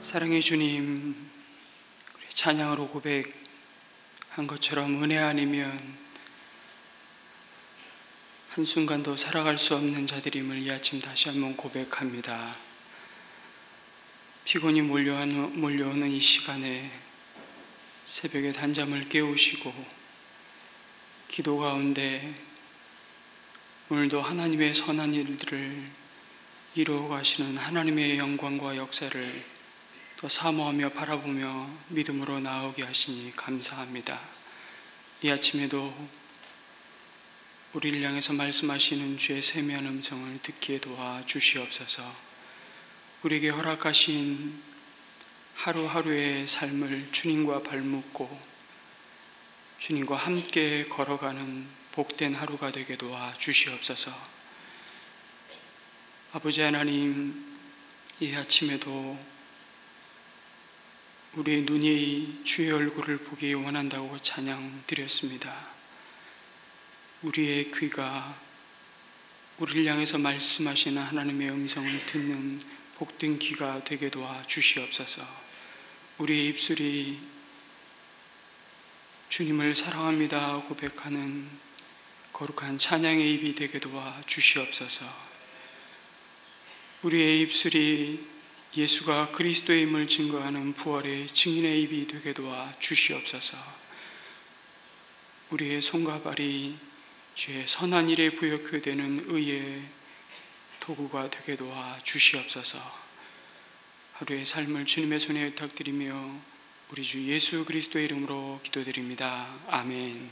사랑의 주님, 찬양으로 고백한 것처럼 은혜 아니면 한순간도 살아갈 수 없는 자들임을 이 아침 다시 한번 고백합니다. 피곤이 몰려오는 이 시간에 새벽에 단잠을 깨우시고 기도 가운데 오늘도 하나님의 선한 일들을 이루어 가시는 하나님의 영광과 역사를 또 사모하며 바라보며 믿음으로 나아오게 하시니 감사합니다. 이 아침에도 우리를 향해서 말씀하시는 주의 세미한 음성을 듣기에 도와 주시옵소서. 우리에게 허락하신 하루하루의 삶을 주님과 발묶고 주님과 함께 걸어가는 복된 하루가 되게 도와 주시옵소서. 아버지 하나님, 이 아침에도 우리의 눈이 주의 얼굴을 보기 원한다고 찬양 드렸습니다. 우리의 귀가 우리를 향해서 말씀하시는 하나님의 음성을 듣는 복된 귀가 되게 도와 주시옵소서. 우리의 입술이 주님을 사랑합니다 고백하는 거룩한 찬양의 입이 되게 도와 주시옵소서. 우리의 입술이 예수가 그리스도임을 증거하는 부활의 증인의 입이 되게 도와 주시옵소서. 우리의 손과 발이 주의 선한 일에 부역하게 되는 의의 도구가 되게 도와 주시옵소서. 하루의 삶을 주님의 손에 의탁드리며 우리 주 예수 그리스도의 이름으로 기도드립니다. 아멘.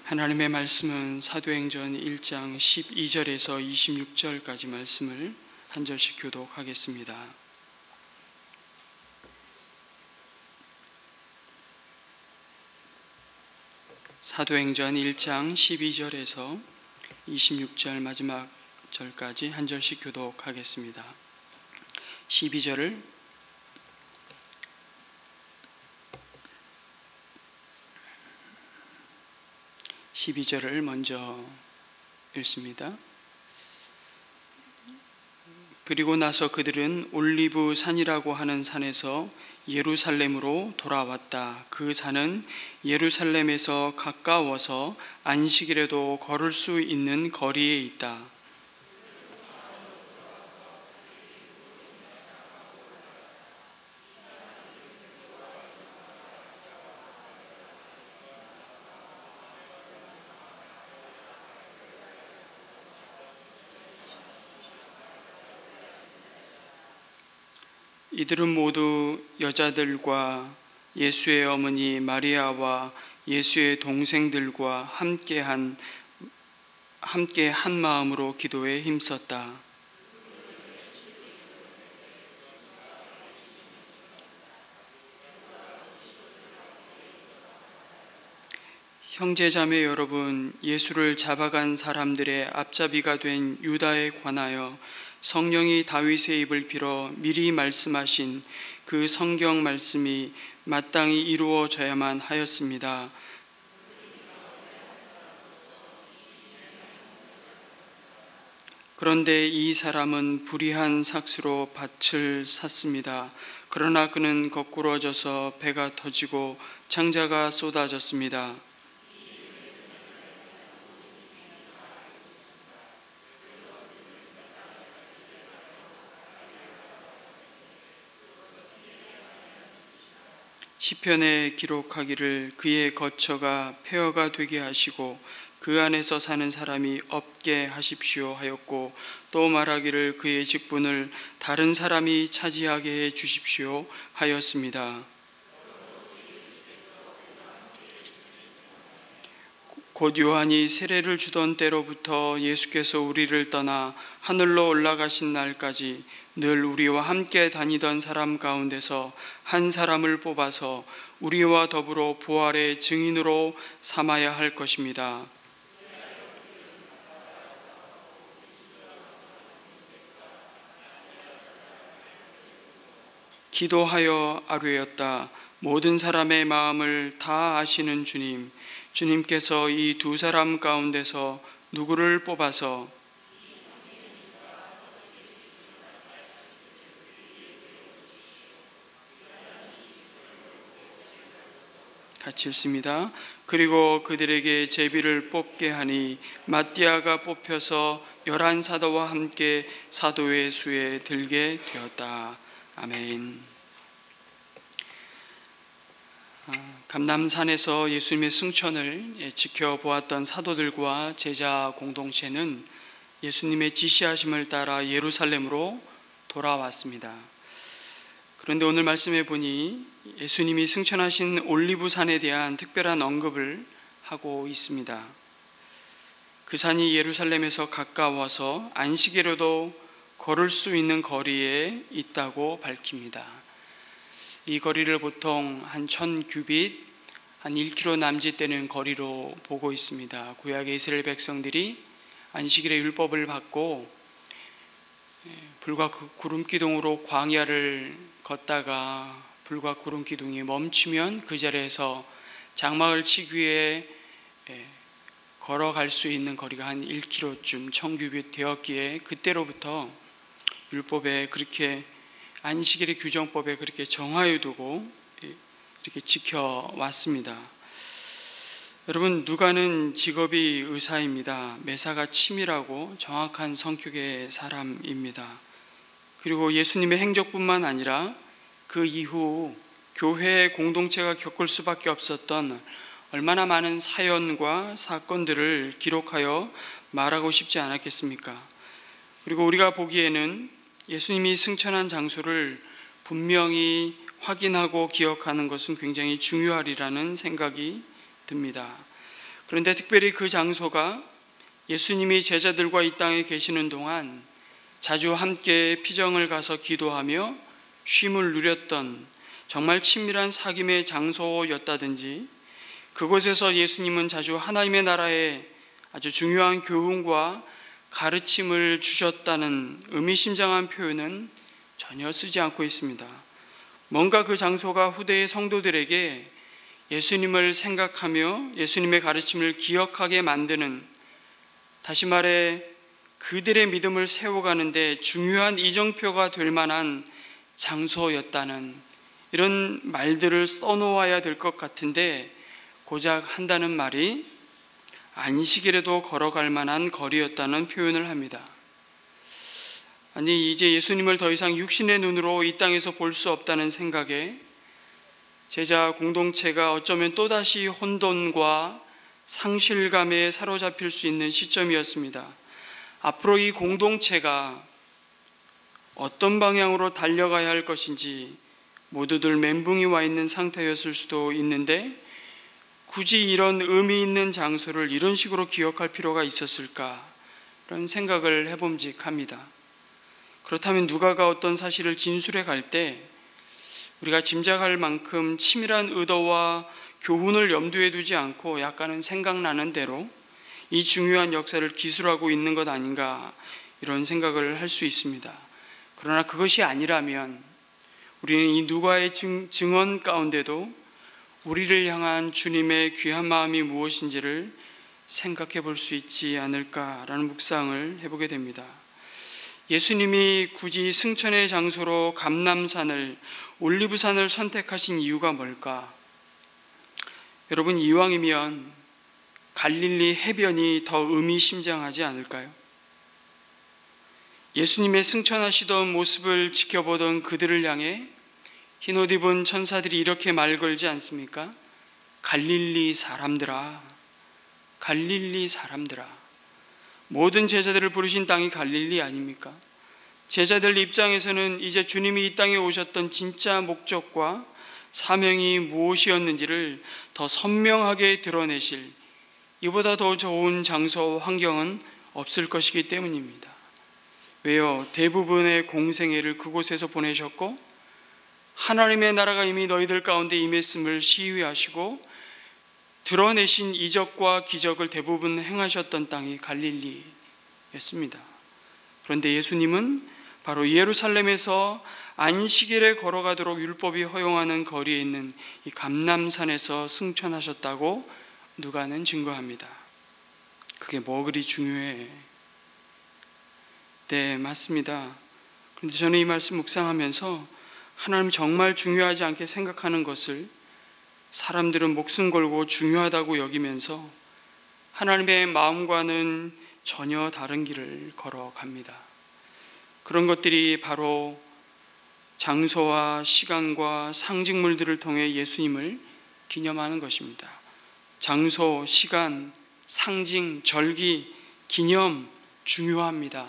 하나님의 말씀은 사도행전 1장 12절에서 26절까지 말씀을 한 절씩 교독하겠습니다. 사도행전 1장 12절에서 26절 마지막 절까지 한 절씩 교독하겠습니다. 12절을 먼저 읽습니다. 그리고 나서 그들은 올리브 산이라고 하는 산에서 예루살렘으로 돌아왔다. 그 산은 예루살렘에서 가까워서 안식일에도 걸을 수 있는 거리에 있다. 이들은 모두 여자들과 예수의 어머니 마리아와 예수의 동생들과 함께 한 마음으로 기도에 힘썼다. 형제자매 여러분, 예수를 잡아간 사람들의 앞잡이가 된 유다에 관하여 성령이 다윗의 입을 빌어 미리 말씀하신 그 성경 말씀이 마땅히 이루어져야만 하였습니다. 그런데 이 사람은 불의한 삭스로 밭을 샀습니다. 그러나 그는 거꾸러져서 배가 터지고 창자가 쏟아졌습니다. 시편에 기록하기를 그의 거처가 폐허가 되게 하시고 그 안에서 사는 사람이 없게 하십시오 하였고, 또 말하기를 그의 직분을 다른 사람이 차지하게 해 주십시오 하였습니다. 곧 요한이 세례를 주던 때로부터 예수께서 우리를 떠나 하늘로 올라가신 날까지 늘 우리와 함께 다니던 사람 가운데서 한 사람을 뽑아서 우리와 더불어 부활의 증인으로 삼아야 할 것입니다. 기도하여 아뢰었다. 모든 사람의 마음을 다 아시는 주님, 주님께서 이 두 사람 가운데서 누구를 뽑아서 같이 읽습니다. 그리고 그들에게 제비를 뽑게 하니 마띠아가 뽑혀서 11사도와 함께 사도의 수에 들게 되었다. 아멘. 감람산에서 예수님의 승천을 지켜보았던 사도들과 제자 공동체는 예수님의 지시하심을 따라 예루살렘으로 돌아왔습니다. 그런데 오늘 말씀해 보니 예수님이 승천하신 올리브산에 대한 특별한 언급을 하고 있습니다. 그 산이 예루살렘에서 가까워서 안식일에도 걸을 수 있는 거리에 있다고 밝힙니다. 이 거리를 보통 한 1000규빗, 한 1km 남짓되는 거리로 보고 있습니다. 구약의 이스라엘 백성들이 안식일의 율법을 받고 불과 구름기둥으로 광야를 걷다가 불과 구름기둥이 멈추면 그 자리에서 장막을 치기 위해 걸어갈 수 있는 거리가 한 1km쯤 1000규빗 되었기에 그때로부터 율법에 그렇게 안식일의 규정법에 그렇게 정하여 두고 이렇게 지켜왔습니다. 여러분, 누가는 직업이 의사입니다. 매사가 치밀하고 정확한 성격의 사람입니다. 그리고 예수님의 행적뿐만 아니라 그 이후 교회의 공동체가 겪을 수밖에 없었던 얼마나 많은 사연과 사건들을 기록하여 말하고 싶지 않았겠습니까? 그리고 우리가 보기에는 예수님이 승천한 장소를 분명히 확인하고 기억하는 것은 굉장히 중요하리라는 생각이 듭니다. 그런데 특별히 그 장소가 예수님이 제자들과 이 땅에 계시는 동안 자주 함께 피정을 가서 기도하며 쉼을 누렸던 정말 친밀한 사귐의 장소였다든지, 그곳에서 예수님은 자주 하나님의 나라의 아주 중요한 교훈과 가르침을 주셨다는 의미심장한 표현은 전혀 쓰지 않고 있습니다. 뭔가 그 장소가 후대의 성도들에게 예수님을 생각하며 예수님의 가르침을 기억하게 만드는, 다시 말해 그들의 믿음을 세워가는데 중요한 이정표가 될 만한 장소였다는 이런 말들을 써놓아야 될 것 같은데, 고작 한다는 말이 안식일에도 걸어갈 만한 거리였다는 표현을 합니다. 아니, 이제 예수님을 더 이상 육신의 눈으로 이 땅에서 볼 수 없다는 생각에 제자 공동체가 어쩌면 또다시 혼돈과 상실감에 사로잡힐 수 있는 시점이었습니다. 앞으로 이 공동체가 어떤 방향으로 달려가야 할 것인지 모두들 멘붕이 와 있는 상태였을 수도 있는데, 굳이 이런 의미 있는 장소를 이런 식으로 기억할 필요가 있었을까? 이런 생각을 해봄직합니다. 그렇다면 누가가 어떤 사실을 진술해 갈 때 우리가 짐작할 만큼 치밀한 의도와 교훈을 염두에 두지 않고 약간은 생각나는 대로 이 중요한 역사를 기술하고 있는 것 아닌가, 이런 생각을 할 수 있습니다. 그러나 그것이 아니라면 우리는 이 누가의 증언 가운데도 우리를 향한 주님의 귀한 마음이 무엇인지를 생각해 볼 수 있지 않을까라는 묵상을 해보게 됩니다. 예수님이 굳이 승천의 장소로 감람산을, 올리브산을 선택하신 이유가 뭘까? 여러분, 이왕이면 갈릴리 해변이 더 의미심장하지 않을까요? 예수님의 승천하시던 모습을 지켜보던 그들을 향해 흰옷 입은 천사들이 이렇게 말 걸지 않습니까? 갈릴리 사람들아, 갈릴리 사람들아. 모든 제자들을 부르신 땅이 갈릴리 아닙니까? 제자들 입장에서는 이제 주님이 이 땅에 오셨던 진짜 목적과 사명이 무엇이었는지를 더 선명하게 드러내실, 이보다 더 좋은 장소, 환경은 없을 것이기 때문입니다. 왜요? 대부분의 공생애를 그곳에서 보내셨고 하나님의 나라가 이미 너희들 가운데 임했음을 시위하시고 드러내신 이적과 기적을 대부분 행하셨던 땅이 갈릴리였습니다. 그런데 예수님은 바로 예루살렘에서 안식일에 걸어가도록 율법이 허용하는 거리에 있는 이 감람산에서 승천하셨다고 누가는 증거합니다. 그게 뭐 그리 중요해? 네, 맞습니다. 그런데 저는 이 말씀 묵상하면서 하나님 정말 중요하지 않게 생각하는 것을 사람들은 목숨 걸고 중요하다고 여기면서 하나님의 마음과는 전혀 다른 길을 걸어갑니다. 그런 것들이 바로 장소와 시간과 상징물들을 통해 예수님을 기념하는 것입니다. 장소, 시간, 상징, 절기, 기념 중요합니다.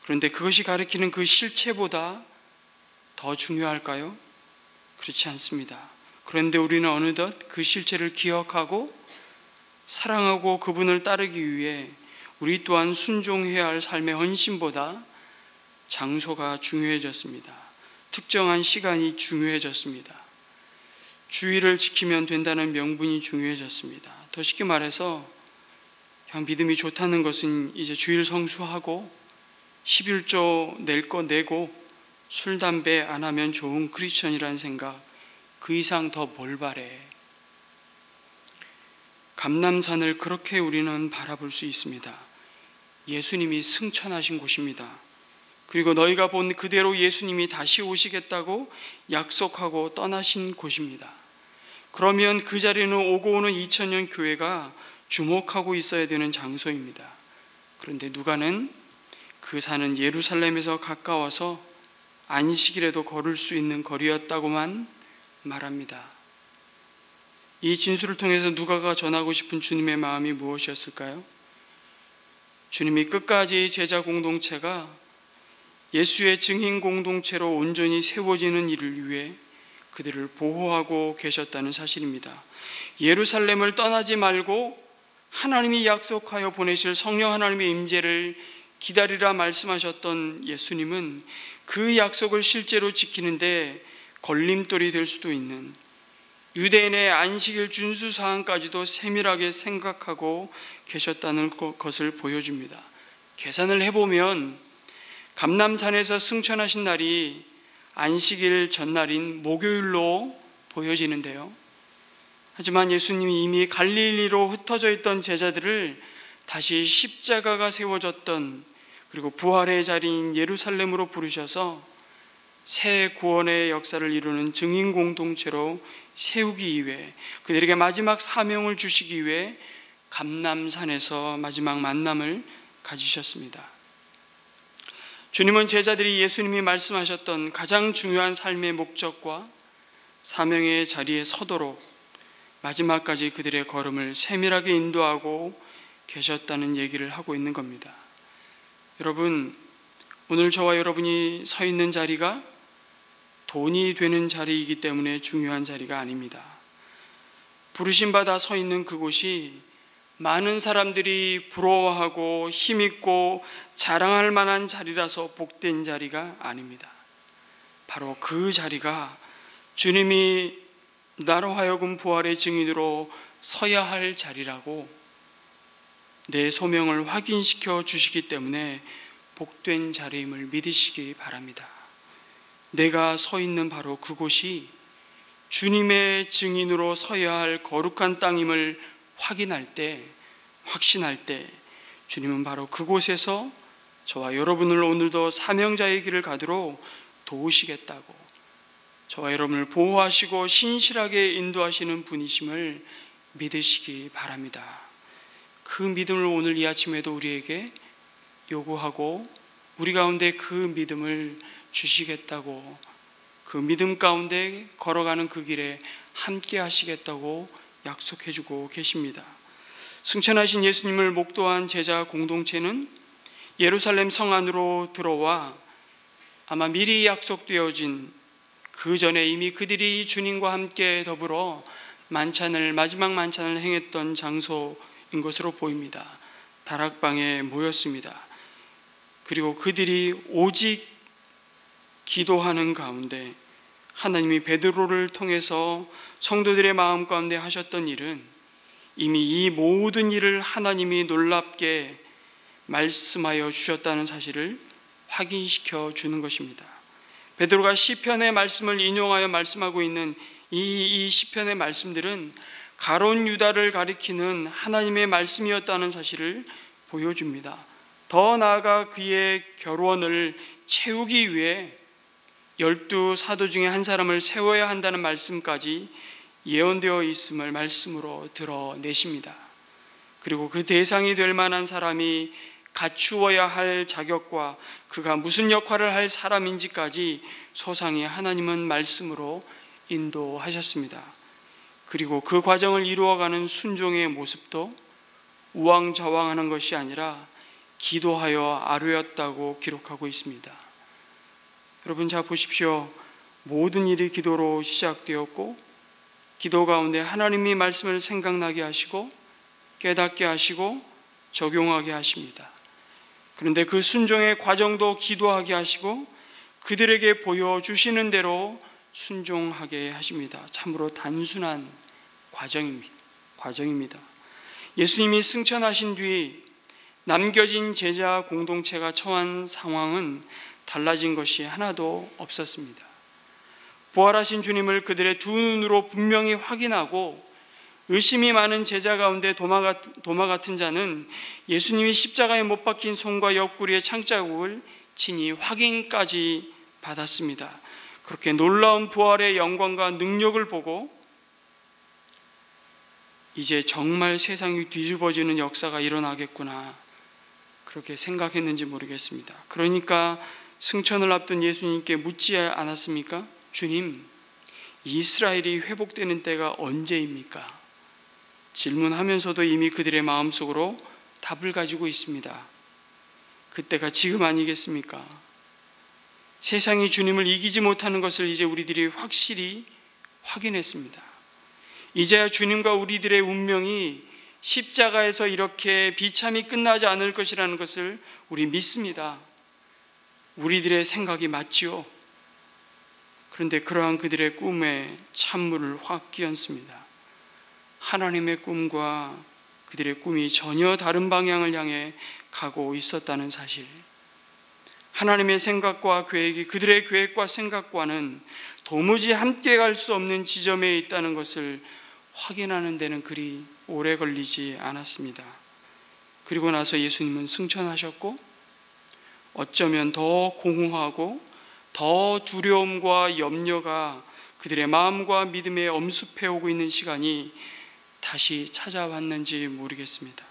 그런데 그것이 가리키는 그 실체보다 더 중요할까요? 그렇지 않습니다. 그런데 우리는 어느덧 그 실체를 기억하고 사랑하고 그분을 따르기 위해 우리 또한 순종해야 할 삶의 헌신보다 장소가 중요해졌습니다. 특정한 시간이 중요해졌습니다. 주의를 지키면 된다는 명분이 중요해졌습니다. 더 쉽게 말해서 그냥 믿음이 좋다는 것은 이제 주일 성수하고 11조 낼 거 내고 술, 담배 안 하면 좋은 크리스천이라는 생각, 그 이상 더 뭘 바래. 감람산을 그렇게 우리는 바라볼 수 있습니다. 예수님이 승천하신 곳입니다. 그리고 너희가 본 그대로 예수님이 다시 오시겠다고 약속하고 떠나신 곳입니다. 그러면 그 자리는 오고 오는 2000년 교회가 주목하고 있어야 되는 장소입니다. 그런데 누가는 그 산은 예루살렘에서 가까워서 안식일에도 걸을 수 있는 거리였다고만 말합니다. 이 진술을 통해서 누가가 전하고 싶은 주님의 마음이 무엇이었을까요? 주님이 끝까지 제자 공동체가 예수의 증인 공동체로 온전히 세워지는 일을 위해 그들을 보호하고 계셨다는 사실입니다. 예루살렘을 떠나지 말고 하나님이 약속하여 보내실 성령 하나님의 임재를 기다리라 말씀하셨던 예수님은 그 약속을 실제로 지키는데 걸림돌이 될 수도 있는 유대인의 안식일 준수 사항까지도 세밀하게 생각하고 계셨다는 것을 보여줍니다. 계산을 해보면 감람산에서 승천하신 날이 안식일 전날인 목요일로 보여지는데요. 하지만 예수님이 이미 갈릴리로 흩어져 있던 제자들을 다시 십자가가 세워졌던 그리고 부활의 자리인 예루살렘으로 부르셔서 새 구원의 역사를 이루는 증인 공동체로 세우기 위해 그들에게 마지막 사명을 주시기 위해 감람산에서 마지막 만남을 가지셨습니다. 주님은 제자들이 예수님이 말씀하셨던 가장 중요한 삶의 목적과 사명의 자리에 서도록 마지막까지 그들의 걸음을 세밀하게 인도하고 계셨다는 얘기를 하고 있는 겁니다. 여러분, 오늘 저와 여러분이 서 있는 자리가 돈이 되는 자리이기 때문에 중요한 자리가 아닙니다. 부르심받아 서 있는 그곳이 많은 사람들이 부러워하고 힘있고 자랑할 만한 자리라서 복된 자리가 아닙니다. 바로 그 자리가 주님이 나로 하여금 부활의 증인으로 서야 할 자리라고 내 소명을 확인시켜 주시기 때문에 복된 자리임을 믿으시기 바랍니다. 내가 서 있는 바로 그곳이 주님의 증인으로 서야 할 거룩한 땅임을 확신할 때 주님은 바로 그곳에서 저와 여러분을 오늘도 사명자의 길을 가도록 도우시겠다고, 저와 여러분을 보호하시고 신실하게 인도하시는 분이심을 믿으시기 바랍니다. 그 믿음을 오늘 이 아침에도 우리에게 요구하고 우리 가운데 그 믿음을 주시겠다고, 그 믿음 가운데 걸어가는 그 길에 함께 하시겠다고 약속해주고 계십니다. 승천하신 예수님을 목도한 제자 공동체는 예루살렘 성 안으로 들어와 아마 미리 약속되어진 그 전에 이미 그들이 주님과 함께 더불어 마지막 만찬을 행했던 장소인 것으로 보입니다. 다락방에 모였습니다. 그리고 그들이 오직 기도하는 가운데 하나님이 베드로를 통해서 성도들의 마음 가운데 하셨던 일은 이미 이 모든 일을 하나님이 놀랍게 말씀하여 주셨다는 사실을 확인시켜 주는 것입니다. 베드로가 시편의 말씀을 인용하여 말씀하고 있는 이 시편의 말씀들은 가론 유다를 가리키는 하나님의 말씀이었다는 사실을 보여줍니다. 더 나아가 그의 결원을 채우기 위해 12 사도 중에 한 사람을 세워야 한다는 말씀까지 예언되어 있음을 말씀으로 드러내십니다. 그리고 그 대상이 될 만한 사람이 갖추어야 할 자격과 그가 무슨 역할을 할 사람인지까지 소상히 하나님은 말씀으로 인도하셨습니다. 그리고 그 과정을 이루어가는 순종의 모습도 우왕좌왕하는 것이 아니라 기도하여 아뢰었다고 기록하고 있습니다. 여러분, 자 보십시오. 모든 일이 기도로 시작되었고, 기도 가운데 하나님이 말씀을 생각나게 하시고 깨닫게 하시고 적용하게 하십니다. 그런데 그 순종의 과정도 기도하게 하시고 그들에게 보여주시는 대로 순종하게 하십니다. 참으로 단순한 과정입니다. 예수님이 승천하신 뒤 남겨진 제자 공동체가 처한 상황은 달라진 것이 하나도 없었습니다. 부활하신 주님을 그들의 두 눈으로 분명히 확인하고 의심이 많은 제자 가운데 도마 같은 자는 예수님이 십자가에 못 박힌 손과 옆구리의 창자국을 친히 확인까지 받았습니다. 그렇게 놀라운 부활의 영광과 능력을 보고 이제 정말 세상이 뒤집어지는 역사가 일어나겠구나, 그렇게 생각했는지 모르겠습니다. 그러니까 승천을 앞둔 예수님께 묻지 않았습니까? 주님, 이스라엘이 회복되는 때가 언제입니까? 질문하면서도 이미 그들의 마음속으로 답을 가지고 있습니다. 그때가 지금 아니겠습니까? 세상이 주님을 이기지 못하는 것을 이제 우리들이 확실히 확인했습니다. 이제야 주님과 우리들의 운명이 십자가에서 이렇게 비참히 끝나지 않을 것이라는 것을 우리 믿습니다. 우리들의 생각이 맞지요. 그런데 그러한 그들의 꿈에 찬물을 확 끼얹습니다. 하나님의 꿈과 그들의 꿈이 전혀 다른 방향을 향해 가고 있었다는 사실, 하나님의 생각과 계획이 그들의 계획과 생각과는 도무지 함께 갈 수 없는 지점에 있다는 것을 확인하는 데는 그리 오래 걸리지 않았습니다. 그리고 나서 예수님은 승천하셨고, 어쩌면 더 공허하고 더 두려움과 염려가 그들의 마음과 믿음에 엄습해오고 있는 시간이 다시 찾아왔는지 모르겠습니다.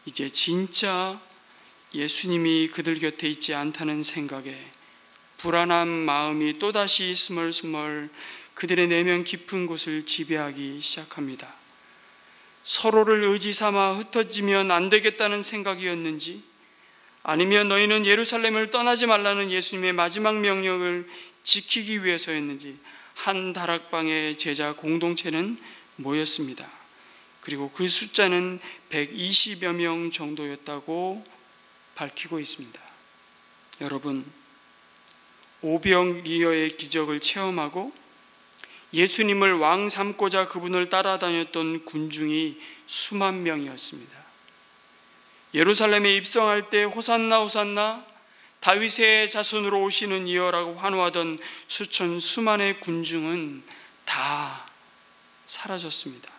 이제 진짜 예수님이 그들 곁에 있지 않다는 생각에 불안한 마음이 또다시 스멀스멀 그들의 내면 깊은 곳을 지배하기 시작합니다. 서로를 의지 삼아 흩어지면 안 되겠다는 생각이었는지, 아니면 너희는 예루살렘을 떠나지 말라는 예수님의 마지막 명령을 지키기 위해서였는지 한 다락방의 제자 공동체는 모였습니다. 그리고 그 숫자는 120여 명 정도였다고 밝히고 있습니다. 여러분, 오병이어의 기적을 체험하고 예수님을 왕 삼고자 그분을 따라다녔던 군중이 수만 명이었습니다. 예루살렘에 입성할 때 호산나 호산나 다윗의 자손으로 오시는 이여라고 환호하던 수만의 군중은 다 사라졌습니다.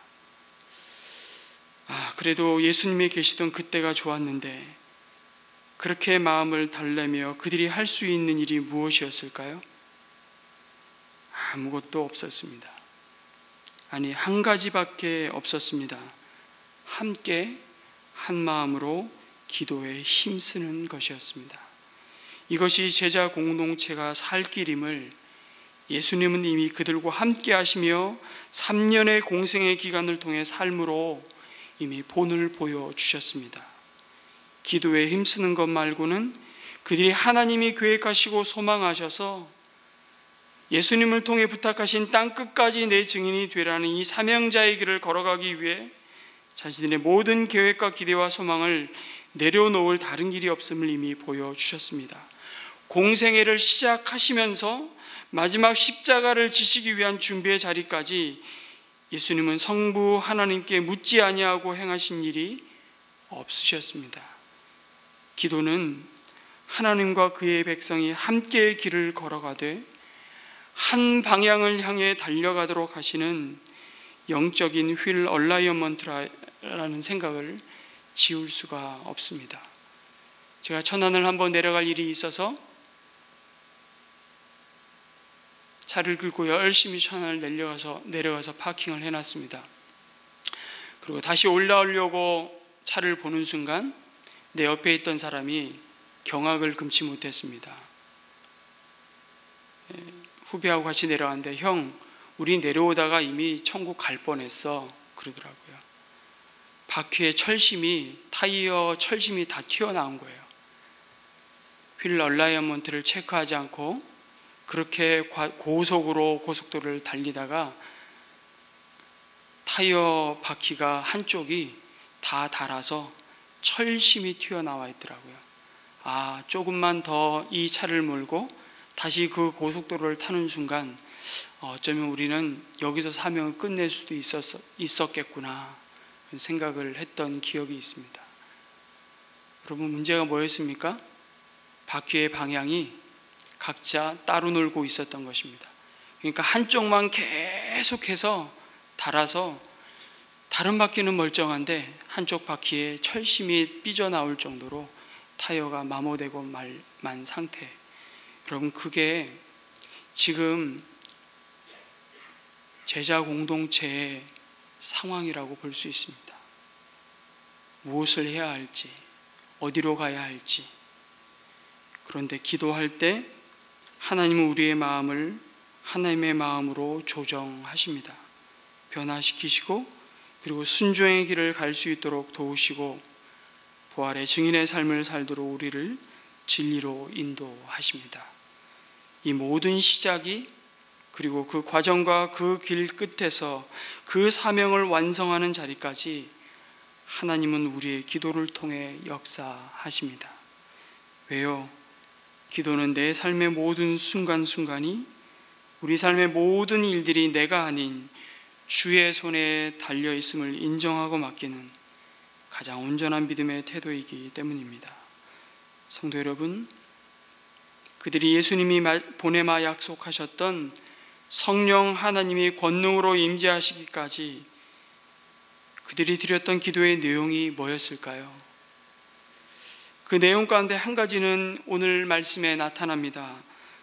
그래도 예수님이 계시던 그때가 좋았는데, 그렇게 마음을 달래며 그들이 할 수 있는 일이 무엇이었을까요? 아무것도 없었습니다. 아니, 한 가지밖에 없었습니다. 함께 한 마음으로 기도에 힘쓰는 것이었습니다. 이것이 제자 공동체가 살 길임을 예수님은 이미 그들과 함께 하시며 3년의 공생의 기간을 통해 삶으로 이미 본을 보여주셨습니다. 기도에 힘쓰는 것 말고는 그들이 하나님이 계획하시고 소망하셔서 예수님을 통해 부탁하신 땅끝까지 내 증인이 되라는 이 사명자의 길을 걸어가기 위해 자신들의 모든 계획과 기대와 소망을 내려놓을 다른 길이 없음을 이미 보여주셨습니다. 공생애를 시작하시면서 마지막 십자가를 지시기 위한 준비의 자리까지 예수님은 성부 하나님께 묻지 아니하고 행하신 일이 없으셨습니다. 기도는 하나님과 그의 백성이 함께 길을 걸어가되 한 방향을 향해 달려가도록 하시는 영적인 휠 얼라이언먼트라는 생각을 지울 수가 없습니다. 제가 천안을 한번 내려갈 일이 있어서 차를 끌고 열심히 천안을 내려가서 파킹을 해놨습니다. 그리고 다시 올라오려고 차를 보는 순간 내 옆에 있던 사람이 경악을 금치 못했습니다. 후배하고 같이 내려왔는데, 형, 우리 내려오다가 이미 천국 갈 뻔했어, 그러더라고요. 바퀴에 타이어 철심이 다 튀어나온 거예요. 휠 얼라이먼트를 체크하지 않고 그렇게 고속도로를 달리다가 타이어 바퀴가 한쪽이 다 닳아서 철심이 튀어나와 있더라고요. 조금만 더 이 차를 몰고 다시 그 고속도로를 타는 순간 어쩌면 우리는 여기서 사명을 끝낼 수도 있었겠구나 생각을 했던 기억이 있습니다. 여러분, 문제가 뭐였습니까? 바퀴의 방향이 각자 따로 놀고 있었던 것입니다. 그러니까 한쪽만 계속해서 닳아서 다른 바퀴는 멀쩡한데 한쪽 바퀴에 철심이 삐져나올 정도로 타이어가 마모되고 만 상태. 여러분, 그게 지금 제자 공동체의 상황이라고 볼 수 있습니다. 무엇을 해야 할지, 어디로 가야 할지. 그런데 기도할 때 하나님은 우리의 마음을 하나님의 마음으로 조정하십니다. 변화시키시고, 그리고 순종의 길을 갈 수 있도록 도우시고, 부활의 증인의 삶을 살도록 우리를 진리로 인도하십니다. 이 모든 시작이, 그리고 그 과정과 그 길 끝에서 그 사명을 완성하는 자리까지 하나님은 우리의 기도를 통해 역사하십니다. 왜요? 기도는 내 삶의 모든 순간순간이, 우리 삶의 모든 일들이 내가 아닌 주의 손에 달려있음을 인정하고 맡기는 가장 온전한 믿음의 태도이기 때문입니다. 성도 여러분, 그들이 예수님이 보내마 약속하셨던 성령 하나님이 권능으로 임재하시기까지 그들이 드렸던 기도의 내용이 뭐였을까요? 그 내용 가운데 한 가지는 오늘 말씀에 나타납니다.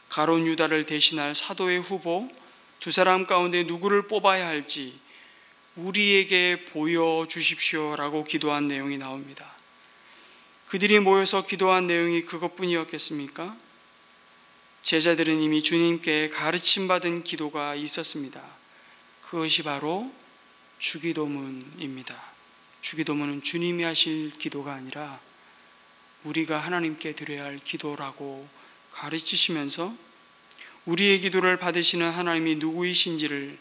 가룟 유다를 대신할 사도의 후보 두 사람 가운데 누구를 뽑아야 할지 우리에게 보여주십시오라고 기도한 내용이 나옵니다. 그들이 모여서 기도한 내용이 그것뿐이었겠습니까? 제자들은 이미 주님께 가르침받은 기도가 있었습니다. 그것이 바로 주기도문입니다. 주기도문은 주님이 하실 기도가 아니라 우리가 하나님께 드려야 할 기도라고 가르치시면서 우리의 기도를 받으시는 하나님이 누구이신지를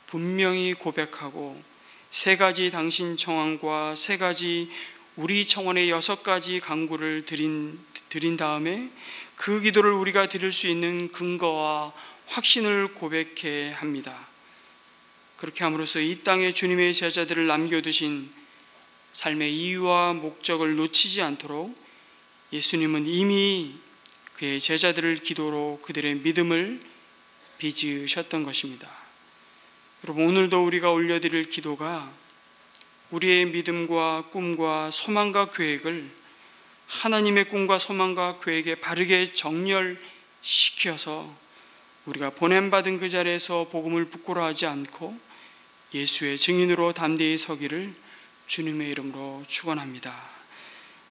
분명히 고백하고, 세 가지 당신 청원과 세 가지 우리 청원의 6가지 간구를 드린 다음에 그 기도를 우리가 드릴 수 있는 근거와 확신을 고백해야 합니다. 그렇게 함으로써 이 땅에 주님의 제자들을 남겨두신 삶의 이유와 목적을 놓치지 않도록 예수님은 이미 그의 제자들을 기도로 그들의 믿음을 빚으셨던 것입니다. 여러분, 오늘도 우리가 올려드릴 기도가 우리의 믿음과 꿈과 소망과 계획을 하나님의 꿈과 소망과 계획에 바르게 정렬시켜서 우리가 보냄받은 그 자리에서 복음을 부끄러워하지 않고 예수의 증인으로 담대히 서기를 주님의 이름으로 축원합니다.